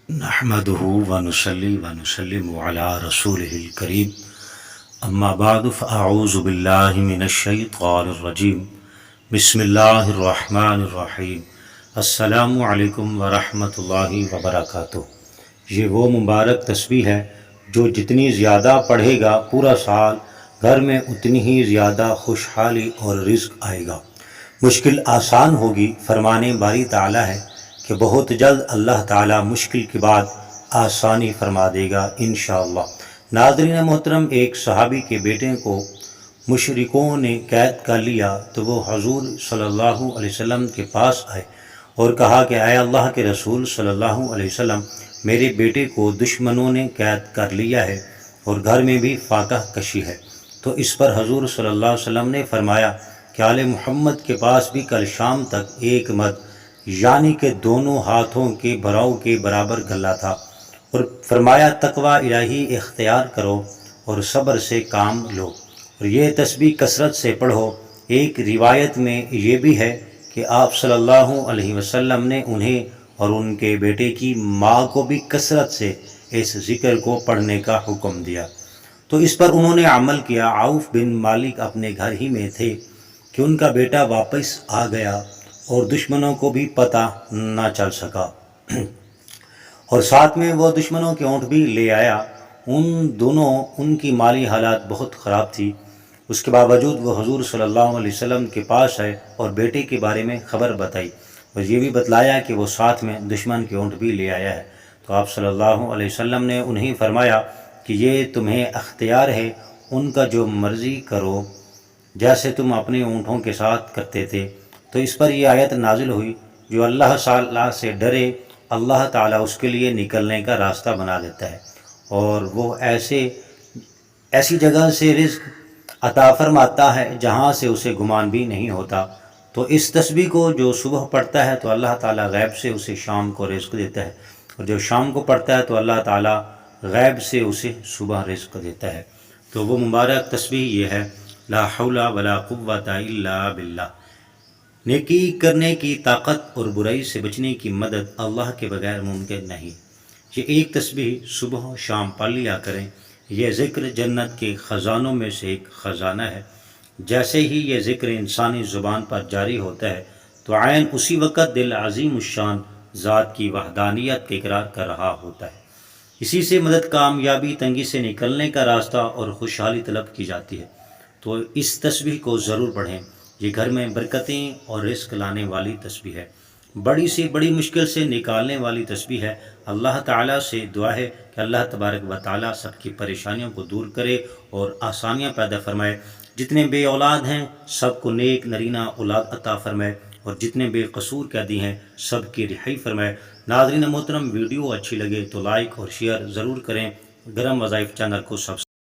نحمده ونصلي ونسلم على رسوله الكريم اما بعد فاعوذ باللہ من الشیطان الرجیم بسم اللہ الرحمن الرحیم السلام علیکم ورحمۃ اللہ وبرکاتہ۔ یہ وہ مبارک تسبیح ہے جو جتنی زیادہ پڑھے گا پورا سال گھر میں اتنی ہی زیادہ خوشحالی اور رزق آئے گا، مشکل آسان ہوگی۔ فرمانے باری تعالیٰ ہے کہ بہت جلد اللہ تعالیٰ مشکل کے بعد آسانی فرما دے گا انشاءاللہ۔ ناظرین محترم، ایک صحابی کے بیٹے کو مشرکوں نے قید کر لیا تو وہ حضور صلی اللہ علیہ وسلم کے پاس آئے اور کہا کہ اے اللہ کے رسول صلی اللہ علیہ وسلم، میرے بیٹے کو دشمنوں نے قید کر لیا ہے اور گھر میں بھی فاقہ کشی ہے۔ تو اس پر حضور صلی اللہ علیہ وسلم نے فرمایا کہ آل محمد کے پاس بھی کل شام تک ایک مد یعنی کہ دونوں ہاتھوں کے بھراؤ کے برابر غلہ تھا، اور فرمایا تقوی الہی اختیار کرو اور صبر سے کام لو اور یہ تسبیح کثرت سے پڑھو۔ ایک روایت میں یہ بھی ہے کہ آپ صلی اللہ علیہ وسلم نے انہیں اور ان کے بیٹے کی ماں کو بھی کثرت سے اس ذکر کو پڑھنے کا حکم دیا، تو اس پر انہوں نے عمل کیا۔ عوف بن مالک اپنے گھر ہی میں تھے کہ ان کا بیٹا واپس آ گیا اور دشمنوں کو بھی پتہ نہ چل سکا، اور ساتھ میں وہ دشمنوں کے اونٹ بھی لے آیا۔ ان کی مالی حالات بہت خراب تھی، اس کے باوجود وہ حضور صلی اللہ علیہ وسلم کے پاس آئے اور بیٹے کے بارے میں خبر بتائی اور یہ بھی بتلایا کہ وہ ساتھ میں دشمن کے اونٹ بھی لے آیا ہے۔ تو آپ صلی اللہ علیہ وسلم نے انہیں فرمایا کہ یہ تمہیں اختیار ہے، ان کا جو مرضی کرو جیسے تم اپنے اونٹوں کے ساتھ کرتے تھے۔ تو اس پر یہ آیت نازل ہوئی، جو اللہ تعالیٰ سے ڈرے اللہ تعالیٰ اس کے لیے نکلنے کا راستہ بنا دیتا ہے، اور وہ ایسی جگہ سے رزق عطا فرماتا ہے جہاں سے اسے گمان بھی نہیں ہوتا۔ تو اس تسبیح کو جو صبح پڑھتا ہے تو اللہ تعالیٰ غیب سے اسے شام کو رزق دیتا ہے، اور جو شام کو پڑھتا ہے تو اللہ تعالیٰ غیب سے اسے صبح رزق دیتا ہے۔ تو وہ مبارک تسبیح یہ ہے، لا حول ولا قوة الا باللہ۔ نیکی کرنے کی طاقت اور برائی سے بچنے کی مدد اللہ کے بغیر ممکن نہیں۔ یہ ایک تسبیح صبح و شام پڑھ لیا کریں۔ یہ ذکر جنت کے خزانوں میں سے ایک خزانہ ہے۔ جیسے ہی یہ ذکر انسانی زبان پر جاری ہوتا ہے تو عین اسی وقت دل عظیم الشان ذات کی وحدانیت کا اقرار کر رہا ہوتا ہے۔ اسی سے مدد، کامیابی، تنگی سے نکلنے کا راستہ اور خوشحالی طلب کی جاتی ہے۔ تو اس تسبیح کو ضرور پڑھیں، یہ گھر میں برکتیں اور رزق لانے والی تسبیح ہے، بڑی سے بڑی مشکل سے نکالنے والی تسبیح ہے۔ اللہ تعالیٰ سے دعا ہے کہ اللہ تبارک و تعالیٰ سب کی پریشانیوں کو دور کرے اور آسانیاں پیدا فرمائے۔ جتنے بے اولاد ہیں سب کو نیک نرینہ اولاد عطا فرمائے، اور جتنے بے قصور قیدی ہیں سب کی رہائی فرمائے۔ ناظرین محترم، ویڈیو اچھی لگے تو لائک اور شیئر ضرور کریں۔ گرم وظائف چینل کو سبسکرائب